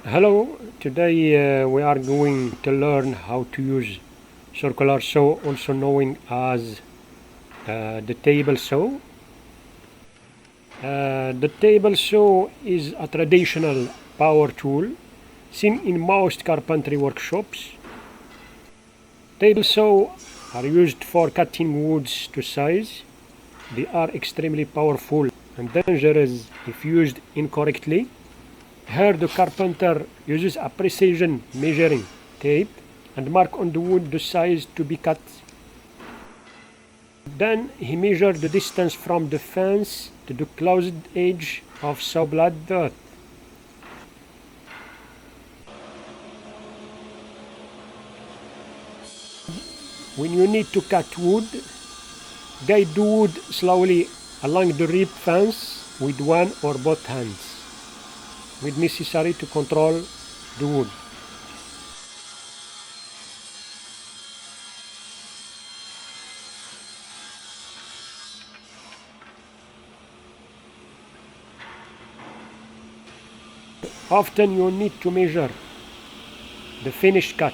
Hello, today we are going to learn how to use circular saw, also known as the table saw. The table saw is a traditional power tool seen in most carpentry workshops. Table saw are used for cutting woods to size. They are extremely powerful and dangerous if used incorrectly. Here the carpenter uses a precision measuring tape and mark on the wood the size to be cut. Then he measured the distance from the fence to the closed edge of saw blade dot. When you need to cut wood, guide the wood slowly along the rib fence with one or both hands, when necessary to control the wood. Often you need to measure the finished cut